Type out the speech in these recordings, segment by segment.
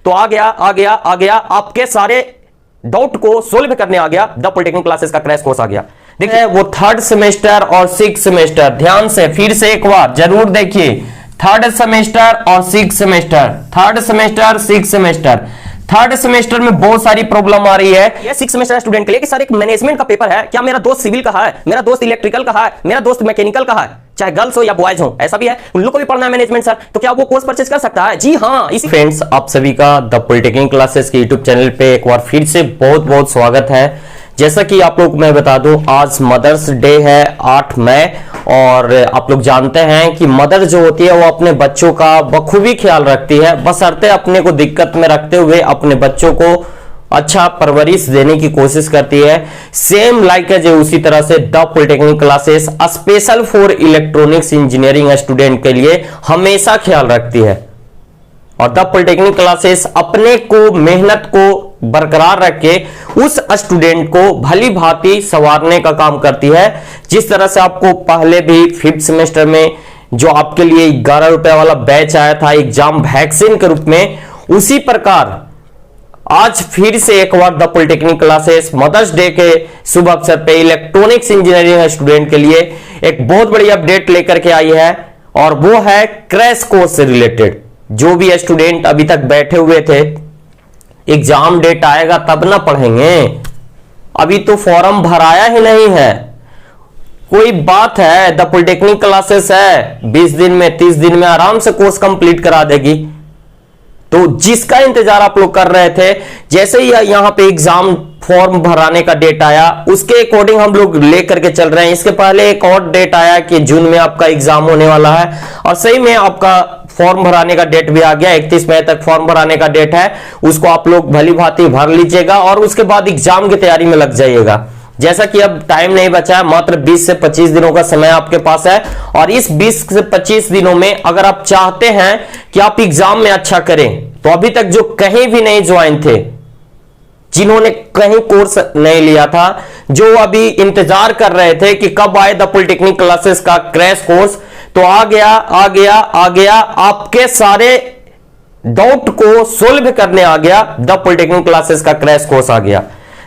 तो आ गया आपके सारे डाउट को सोल्व करने आ गया द पॉलिटेक्निक क्लासेस का क्रैश कोर्स आ गया। देखिए वो थर्ड सेमेस्टर और सिक्स सेमेस्टर, ध्यान से फिर से एक बार जरूर देखिए, थर्ड सेमेस्टर और six semester, third semester six semester, third semester में बहुत सारी प्रॉब्लम आ रही है ये सिक्स सेमेस्टर स्टूडेंट के लिए कि सर एक मैनेजमेंट का पेपर है, क्या मेरा दोस्त सिविल का है, मेरा दोस्त इलेक्ट्रिकल का है, मेरा दोस्त मैकेनिकल का है, चाहे गर्ल्स हो या बॉयज हो, ऐसा भी है, उन लोग को भी पढ़ना है मैनेजमेंट सर, तो क्या वो कोर्स परचेज कर सकता है? जी हाँ। इसी फ्रेंड्स, आप सभी का द पॉलिटेक्निक क्लासेस के यूट्यूब चैनल पे एक बार फिर से बहुत बहुत स्वागत है। जैसा कि आप लोग मैं बता दूं, आज मदर्स डे है 8 मई, और आप लोग जानते हैं कि मदर जो होती है वो अपने बच्चों का बखूबी ख्याल रखती है, बशर्ते अपने को दिक्कत में रखते हुए अपने बच्चों को अच्छा परवरिश देने की कोशिश करती है। सेम लाइक है जो उसी तरह से the polytechnic classes special for electronics engineering student के लिए हमेशा ख्याल रखती है, और द पॉलिटेक्निक क्लासेस अपने को मेहनत को बरकरार रख के उस स्टूडेंट को भली भांति संवारने का काम करती है। जिस तरह से आपको पहले भी फिफ्थ सेमेस्टर में जो आपके लिए 11 रुपए वाला बैच आया था एग्जाम वैक्सीन के रूप में, उसी प्रकार आज फिर से एक बार the polytechnic classes mother's day के शुभ अवसर पे इलेक्ट्रॉनिक्स इंजीनियरिंग स्टूडेंट के लिए एक बहुत बड़ी अपडेट लेकर के आई है, और वो है क्रैश कोर्स से रिलेटेड। जो भी स्टूडेंट अभी तक बैठे हुए थे, एग्जाम डेट आएगा तब ना पढ़ेंगे, अभी तो फॉर्म भराया ही नहीं है। कोई बात है, द पॉलिटेक्निक क्लासेस है 20 दिन में 30 दिन में आराम से कोर्स कंप्लीट करा देगी। तो जिसका इंतजार आप लोग कर रहे थे, जैसे ही यहां पे एग्जाम फॉर्म भराने का डेट आया उसके अकॉर्डिंग हम लोग लेकर के चल रहे हैं। इसके पहले एक और डेट आया कि जून में आपका एग्जाम होने वाला है, और सही में आपका फॉर्म भराने का डेट भी आ गया। 31 मई तक फॉर्म भराने का डेट है, उसको आप लोग भली भांति भर लीजिएगा और उसके बाद एग्जाम की तैयारी में लग जाइएगा। जैसा कि अब टाइम नहीं बचा है, मात्र 20 से 25 दिनों का समय आपके पास है, और इस 20 से 25 दिनों में अगर आप चाहते हैं कि आप एग्जाम में अच्छा करें, तो अभी तक जो कहीं भी नहीं ज्वाइन थे, जिन्होंने कहीं कोर्स नहीं लिया था, जो अभी इंतजार कर रहे थे कि कब आए द पॉलिटेक्निक क्लासेस का क्रैश कोर्स, तो आ गया आपके सारे डाउट को सोल्व करने आ गया द पॉलिटेक्निक क्लासेस का क्रैश कोर्स आ गया।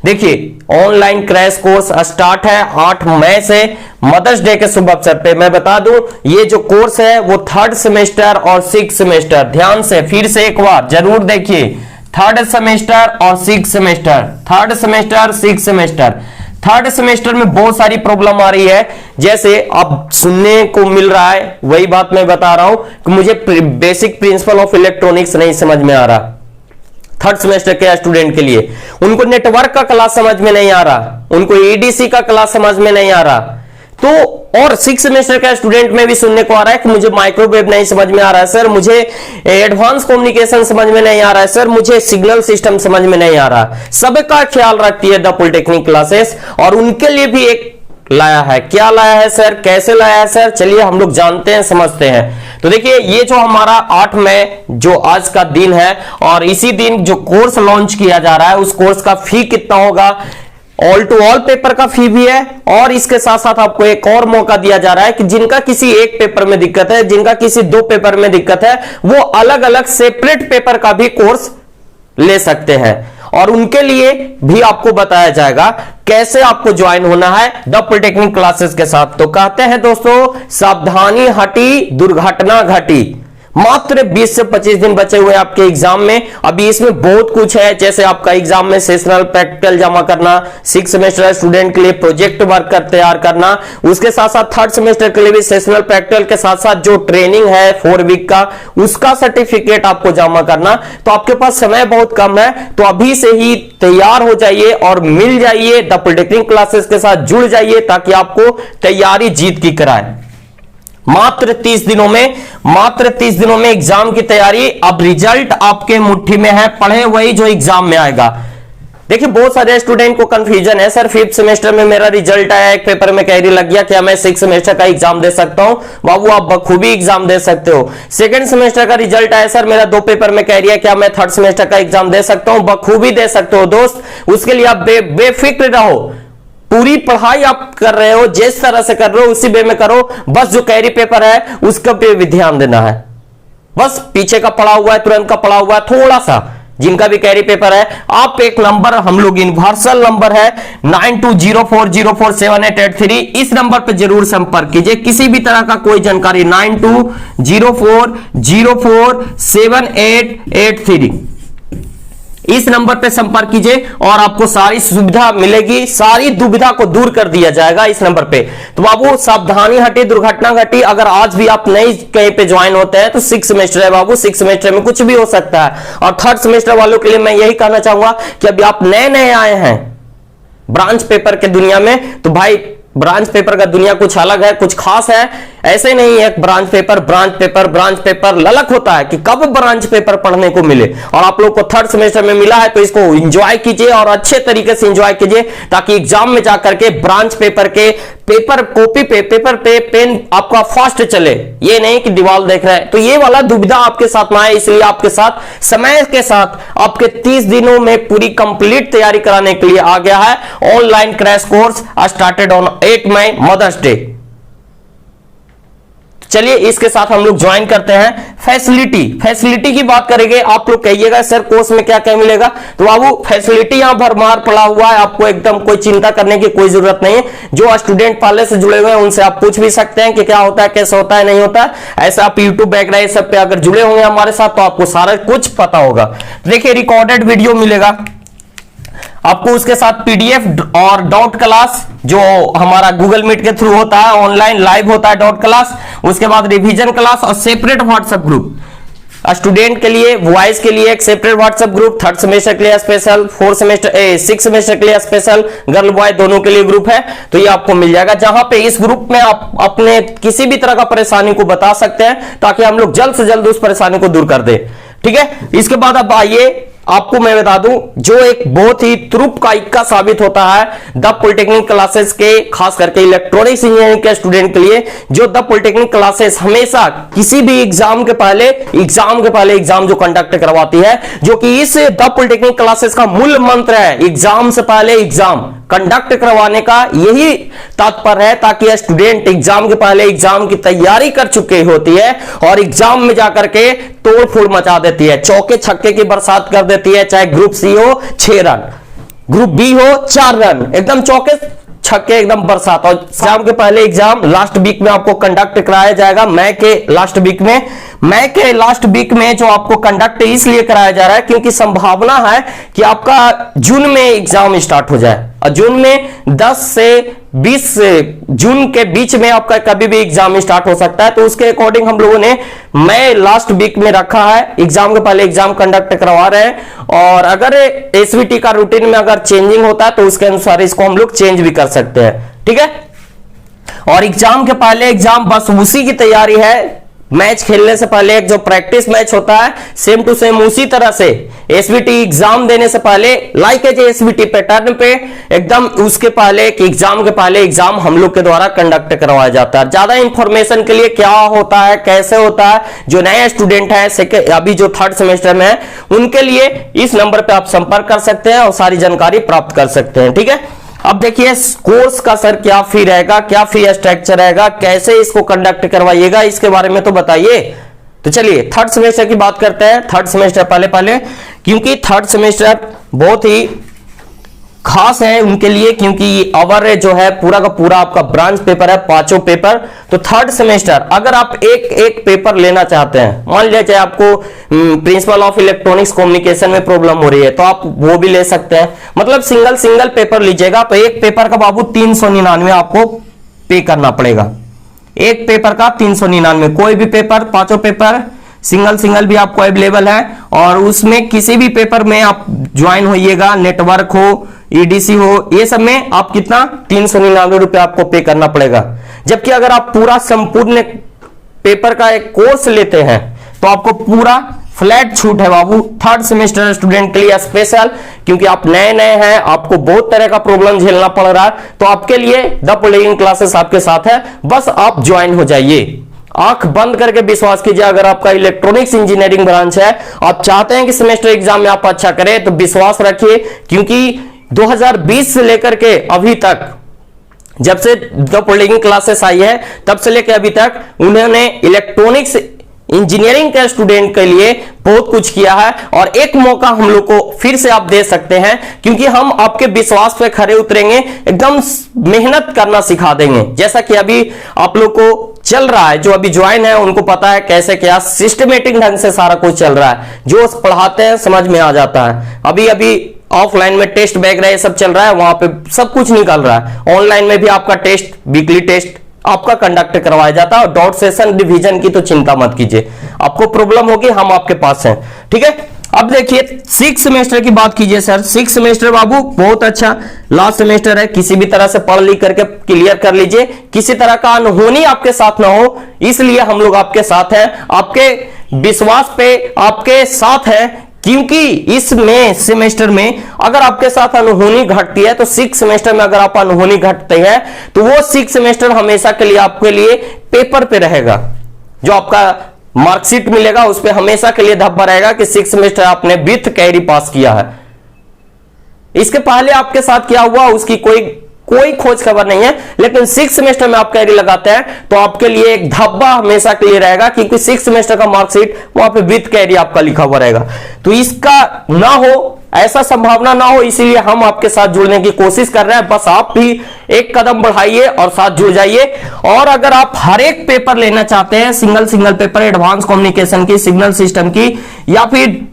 देखिए ऑनलाइन क्रैश कोर्स स्टार्ट है 8 मई से मदर्स डे के शुभ अवसर पे। मैं बता दूं, ये जो कोर्स है वो थर्ड सेमेस्टर और सिक्स सेमेस्टर, ध्यान से फिर से एक बार जरूर देखिए, थर्ड सेमेस्टर और six semester, third semester six semester. Third semester में बहुत सारी प्रॉब्लम आ रही है, जैसे अब सुनने को मिल रहा है, वही बात मैं बता रहा हूं कि मुझे बेसिक प्रिंसिपल ऑफ इलेक्ट्रॉनिक्स नहीं समझ में आ रहा। थर्ड सेमेस्टर के स्टूडेंट के लिए उनको नेटवर्क का क्लास समझ में नहीं आ रहा, उनको ईडीसी का क्लास समझ में नहीं आ रहा। तो और सिक्स सेमेस्टर का स्टूडेंट में भी सुनने को आ रहा है कि मुझे माइक्रोवेव नहीं समझ में आ रहा है सर, मुझे एडवांस कम्युनिकेशन समझ में नहीं आ रहा है सर, मुझे सिग्नल सिस्टम समझ में नहीं आ रहा। सबका ख्याल रखती है द पॉलिटेक्निक क्लासेस, और उनके लिए भी एक लाया है। क्या लाया है सर, कैसे लाया है सर, चलिए हम लोग जानते हैं, समझते हैं। तो देखिए ये जो हमारा 8 मई जो आज का दिन है, और इसी दिन जो कोर्स लॉन्च किया जा रहा है, उस कोर्स का फी कितना होगा, ऑल टू ऑल पेपर का फी भी है, और इसके साथ साथ आपको एक और मौका दिया जा रहा है कि जिनका किसी एक पेपर में दिक्कत है, जिनका किसी 2 पेपर में दिक्कत है, वो अलग अलग सेपरेट पेपर का भी कोर्स ले सकते हैं, और उनके लिए भी आपको बताया जाएगा कैसे आपको ज्वाइन होना है द पॉलिटेक्निक क्लासेस के साथ। तो कहते हैं दोस्तों, सावधानी हटी दुर्घटना घटी। मात्र 20 से 25 दिन बचे हुए आपके एग्जाम में। अभी इसमें बहुत कुछ है, जैसे आपका एग्जाम में सेशनल प्रैक्टिकल जमा करना, सिक्स सेमेस्टर स्टूडेंट के लिए प्रोजेक्ट वर्क कर तैयार करना, उसके साथ साथ थर्ड सेमेस्टर के लिए भी सेशनल प्रैक्टिकल के साथ साथ जो ट्रेनिंग है 4 वीक का, उसका सर्टिफिकेट आपको जमा करना। तो आपके पास समय बहुत कम है, तो अभी से ही तैयार हो जाइए और मिल जाइए द पॉलिटेक्निक क्लासेस के साथ, जुड़ जाइए ताकि आपको तैयारी जीत की कराए। मात्र 30 दिनों में एग्जाम की तैयारी। अब रिजल्ट आपके मुट्ठी में है, पढ़े वही जो एग्जाम में आएगा। देखिए बहुत सारे स्टूडेंट को कंफ्यूजन है, सर फिफ्थ सेमेस्टर में मेरा रिजल्ट आया, एक पेपर में कैरी लग गया, क्या मैं सिक्स सेमेस्टर का एग्जाम दे सकता हूं? बाबू आप बखूबी एग्जाम दे सकते हो। सेकंड सेमेस्टर का रिजल्ट आया, सर मेरा 2 पेपर में कैरी है, क्या मैं थर्ड सेमेस्टर का एग्जाम दे सकता हूं? बखूबी दे सकते हो दोस्त। उसके लिए आप बेफिक्र रहो, पूरी पढ़ाई आप कर रहे हो, जिस तरह से कर रहे हो उसी वे में करो, बस जो कैरी पेपर है उसका पे भी ध्यान देना है। बस पीछे का पढ़ा हुआ है, तुरंत का पढ़ा हुआ है, थोड़ा सा जिनका भी कैरी पेपर है, आप एक नंबर, हम लोग यूनिवर्सल नंबर है 9204047883, इस नंबर पे जरूर संपर्क कीजिए। किसी भी तरह का कोई जानकारी 9204047883 इस नंबर पे संपर्क कीजिए और आपको सारी सुविधा मिलेगी, सारी दुविधा को दूर कर दिया जाएगा इस नंबर पे। तो बाबू सावधानी हटी, दुर्घटना घटी। अगर आज भी आप नई कहीं पे ज्वाइन होते हैं तो 6 सेमेस्टर है बाबू, 6 सेमेस्टर में कुछ भी हो सकता है। और 3rd सेमेस्टर वालों के लिए मैं यही कहना चाहूंगा कि अभी आप नए नए आए हैं ब्रांच पेपर के दुनिया में, तो भाई ब्रांच पेपर का दुनिया कुछ अलग है, कुछ खास है। ऐसे नहीं है ब्रांच पेपर ललक होता है कि कब ब्रांच पेपर पढ़ने को मिले, और आप लोग को 3rd सेमेस्टर में मिला है तो इसको एंजॉय कीजिए और अच्छे तरीके से एंजॉय कीजिए, ताकि एग्जाम में जाकर के ब्रांच पेपर के पेपर कॉपी पे, पेपर पे पेन आपका फास्ट चले, ये नहीं कि दीवार देख रहे हैं। तो ये वाला दुविधा आपके साथ ना आए, इसलिए आपके साथ समय के साथ आपके 30 दिनों में पूरी कंप्लीट तैयारी कराने के लिए आ गया है online crash course started on 8 May mother's day. चलिए इसके साथ हम लोग ज्वाइन करते हैं। फैसिलिटी की बात करेंगे। आप लोग कहिएगा सर कोर्स में क्या क्या मिलेगा, तो बाबू फैसिलिटी यहां भरमार पड़ा हुआ है, आपको एकदम कोई चिंता करने की कोई जरूरत नहीं है। जो स्टूडेंट पहले से जुड़े हुए हैं उनसे आप पूछ भी सकते हैं कि क्या होता है, कैसे होता है, नहीं होता है। ऐसा आप यूट्यूब बैकग्राउंड सब पे अगर जुड़े होंगे हमारे साथ तो आपको सारा कुछ पता होगा। देखिए रिकॉर्डेड वीडियो मिलेगा आपको, उसके साथ पीडीएफ और डॉट क्लास जो हमारा गूगल मीट के थ्रू होता है, ऑनलाइन लाइव होता है डॉट क्लास, उसके बाद रिवीजन क्लास और सेपरेट व्हाट्सएप ग्रुप। स्टूडेंट के लिए वॉइस के लिए एक separate WhatsApp group, 3rd semester के लिए स्पेशल, 6 सेमेस्टर के लिए स्पेशल, गर्ल बॉय दोनों के लिए ग्रुप है। तो ये आपको मिल जाएगा, जहां पे इस ग्रुप में आप अपने किसी भी तरह का परेशानी को बता सकते हैं, ताकि हम लोग जल्द से जल्द उस परेशानी को दूर कर दे। ठीक है, इसके बाद अब आइए आपको मैं बता दूं जो एक बहुत ही तुरुप का इक्का साबित होता है द पॉलिटेक्निक क्लासेस के, खास करके इलेक्ट्रॉनिक्स इंजीनियरिंग के स्टूडेंट के लिए, जो द पॉलिटेक्निक क्लासेस हमेशा किसी भी एग्जाम के पहले एग्जाम जो कंडक्ट करवाती है, जो कि इस द पॉलिटेक्निक क्लासेस का मूल मंत्र है, एग्जाम से पहले एग्जाम कंडक्ट करवाने का यही तात्पर्य है, ताकि स्टूडेंट एग्जाम के पहले एग्जाम की तैयारी कर चुके होती है और एग्जाम में जाकर के तोड़ फोड़ मचा देती है, चौके छक्के की बरसात कर देती है। चाहे ग्रुप सी हो 6 रन, ग्रुप बी हो 4 रन, एकदम चौके छक्के एकदम बरसात। और एग्जाम के पहले एग्जाम लास्ट वीक में आपको कंडक्ट कराया जाएगा, मई के लास्ट वीक में जो आपको कंडक्ट इसलिए कराया जा रहा है क्योंकि संभावना है कि आपका जून में एग्जाम स्टार्ट हो जाए, और जून में 10 से 20 जून के बीच में आपका कभी भी एग्जाम स्टार्ट हो सकता है। तो उसके अकॉर्डिंग हम लोगों ने मई लास्ट वीक में रखा है, एग्जाम के पहले एग्जाम कंडक्ट करवा रहे हैं, और अगर एसवीटी का रूटीन में अगर चेंजिंग होता है तो उसके अनुसार इसको हम लोग चेंज भी कर सकते हैं। ठीक है, और एग्जाम के पहले एग्जाम बस उसी की तैयारी है, मैच खेलने से पहले एक जो प्रैक्टिस मैच होता है सेम टू सेम उसी तरह से एसवीटी एग्जाम देने से पहले लाइक एसवीटी पैटर्न पे एकदम उसके पहले एग्जाम के पहले एग्जाम हम लोग के द्वारा कंडक्ट करवाया जाता है। ज्यादा इंफॉर्मेशन के लिए क्या होता है, कैसे होता है, जो नए स्टूडेंट है अभी जो 3rd सेमेस्टर में है उनके लिए इस नंबर पे आप संपर्क कर सकते हैं और सारी जानकारी प्राप्त कर सकते हैं। ठीक है, अब देखिए कोर्स का सर क्या फी रहेगा, क्या फी स्ट्रक्चर रहेगा, कैसे इसको कंडक्ट करवाइएगा, इसके बारे में तो बताइए। तो चलिए 3rd सेमेस्टर की बात करते हैं। 3rd सेमेस्टर पहले क्योंकि 3rd सेमेस्टर बहुत ही खास है उनके लिए, क्योंकि अवर जो है पूरा का पूरा आपका ब्रांच पेपर है, 5 पेपर। तो 3rd सेमेस्टर अगर आप एक पेपर लेना चाहते हैं, मान लिया चाहे आपको प्रिंसिपल ऑफ इलेक्ट्रॉनिक्स कम्युनिकेशन में प्रॉब्लम हो रही है तो आप वो भी ले सकते हैं, मतलब सिंगल पेपर लीजिएगा तो एक पेपर का बाबू 399 आपको पे करना पड़ेगा, एक पेपर का 399। कोई भी पेपर 5 पेपर सिंगल भी आपको अवेलेबल है, और उसमें किसी भी पेपर में आप ज्वाइन होइएगा, नेटवर्क हो, ईडीसी हो, ये सब में आप कितना 399 रुपए आपको पे करना पड़ेगा। जबकि अगर आप पूरा संपूर्ण पेपर का एक कोर्स लेते हैं तो आपको पूरा फ्लैट छूट है बाबू 3rd सेमेस्टर स्टूडेंट के लिए स्पेशल, क्योंकि आप नए हैं, आपको बहुत तरह का प्रॉब्लम झेलना पड़ रहा है, तो आपके लिए द पॉलिटेक्निक क्लासेस आपके साथ है, बस आप ज्वाइन हो जाइए। आंख बंद करके विश्वास कीजिए, अगर आपका इलेक्ट्रॉनिक्स इंजीनियरिंग ब्रांच है, आप चाहते हैं कि सेमेस्टर एग्जाम में आप अच्छा करें, तो विश्वास रखिए, क्योंकि 2020 से लेकर के अभी तक, जब से द पॉलिटेक्निक क्लासेस आई है तब से लेकर अभी तक उन्होंने इलेक्ट्रॉनिक्स इंजीनियरिंग के स्टूडेंट के लिए बहुत कुछ किया है, और एक मौका हम लोग को फिर से आप दे सकते हैं, क्योंकि हम आपके विश्वास पे खरे उतरेंगे, एकदम मेहनत करना सिखा देंगे। जैसा कि अभी आप लोग को चल रहा है, जो अभी ज्वाइन है उनको पता है कैसे क्या सिस्टमेटिक ढंग से सारा कुछ चल रहा है, जो पढ़ाते हैं समझ में आ जाता है। अभी अभी ऑफलाइन में टेस्ट वगैरह ये सब चल रहा है, वहां पे सब कुछ निकल रहा है। ऑनलाइन में भी आपका टेस्ट, वीकली टेस्ट आपका कंडक्ट करवाया जाता है, और डॉट सेशन रिवीजन की तो चिंता मत कीजिए, आपको प्रॉब्लम होगी हम आपके पास हैं, ठीक है। अब देखिए 6 सेमेस्टर की बात कीजिए सर। 6 सेमेस्टर बाबू बहुत अच्छा लास्ट सेमेस्टर है, किसी भी तरह से पढ़ लिख करके क्लियर कर लीजिए, किसी तरह का अनहोनी आपके साथ ना हो, इसलिए हम लोग आपके साथ हैं, आपके विश्वास पे आपके साथ हैं, क्योंकि इसमें सेमेस्टर में अगर आपके साथ अनहोनी घटती है तो 6 सेमेस्टर में अगर आप अनहोनी घटते हैं तो वो 6 सेमेस्टर हमेशा के लिए आपके लिए पेपर पे रहेगा, जो आपका मार्कशीट मिलेगा उस पर हमेशा के लिए धब्बा रहेगा कि 6 सेमेस्टर आपने विथ कैरी पास किया है। इसके पहले आपके साथ क्या हुआ उसकी कोई खोज खबर नहीं है, लेकिन 6 सेमेस्टर में आप कैरी लगाते हैं तो आपके लिए एक धब्बा हमेशा के लिए रहेगा, क्योंकि 6 सेमेस्टर का मार्कशीट वहां पे विथ कैरी आपका लिखा हुआ रहेगा। तो इसका ना हो, ऐसा संभावना ना हो, इसीलिए हम आपके साथ जुड़ने की कोशिश कर रहे हैं। बस आप भी एक कदम बढ़ाइए और साथ जुड़ जाइए। और अगर आप हर एक पेपर लेना चाहते हैं, सिंगल पेपर, एडवांस कम्युनिकेशन की, सिग्नल सिस्टम की, या फिर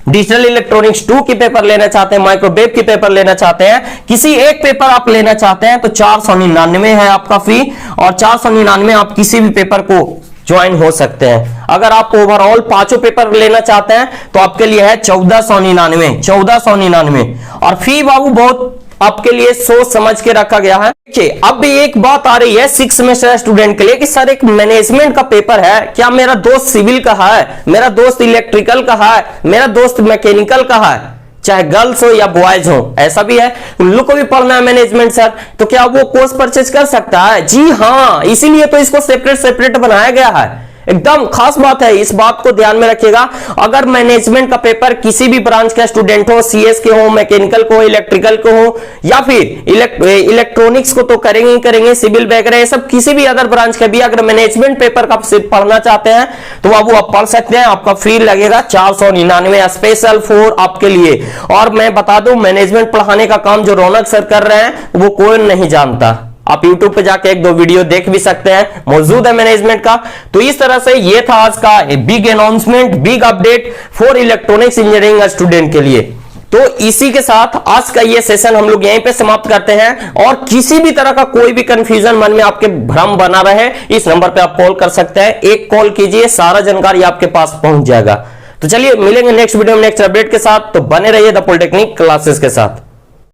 डिजिटल इलेक्ट्रॉनिक्स 2 की पेपर लेना चाहते हैं, माइक्रोवेव की पेपर लेना चाहते हैं, किसी एक पेपर आप लेना चाहते हैं तो 499 है आपका फी, और 499 आप किसी भी पेपर को ज्वाइन हो सकते हैं। अगर आप ओवरऑल 5 पेपर लेना चाहते हैं तो आपके लिए है 1499, और फी बाबू बहुत आपके लिए सोच समझ के रखा गया है। देखिए अब भी एक बात आ रही है 6 सेमेस्टर स्टूडेंट के लिए कि सर एक मैनेजमेंट का पेपर है, क्या मेरा दोस्त सिविल का है, मेरा दोस्त इलेक्ट्रिकल का है, मेरा दोस्त मैकेनिकल का है, चाहे गर्ल्स हो या बॉयज हो, ऐसा भी है, उन लोग को भी पढ़ना है मैनेजमेंट सर, तो क्या वो कोर्स परचेज कर सकता है? जी हाँ, इसीलिए तो इसको सेपरेट बनाया गया है। एकदम खास बात है, इस बात को ध्यान में रखिएगा। अगर मैनेजमेंट का पेपर किसी भी ब्रांच का स्टूडेंट हो, सीएस के हो, मैकेनिकल को, इलेक्ट्रिकल को हो, या फिर इलेक्ट्रॉनिक्स को तो करेंगे ही करेंगे, सिविल वगैरह ये सब, किसी भी अदर ब्रांच का भी अगर मैनेजमेंट पेपर का पढ़ना चाहते हैं तो बाबू आप पढ़ सकते हैं। आपका फी लगेगा 499 स्पेशल फॉर आपके लिए। और मैं बता दूं, मैनेजमेंट पढ़ाने का काम जो रौनक सर कर रहे हैं वो कोई नहीं जानता। आप YouTube पे जाके 1-2 वीडियो देख भी सकते हैं, मौजूद है मैनेजमेंट का। तो इस तरह से ये था आज का big announcement, big update for electronics engineering student के लिए। तो इसी के साथ आज का ये सेशन हम लोग यहीं पे समाप्त करते हैं। और किसी भी तरह का कोई भी कंफ्यूजन मन में आपके भ्रम बना रहे, इस नंबर पे आप कॉल कर सकते हैं, एक कॉल कीजिए, सारा जानकारी आपके पास पहुंच जाएगा। तो चलिए मिलेंगे नेक्स्ट वीडियो में नेक्स्ट अपडेट के साथ, तो बने रहिए द पॉलिटेक्निक क्लासेस के साथ।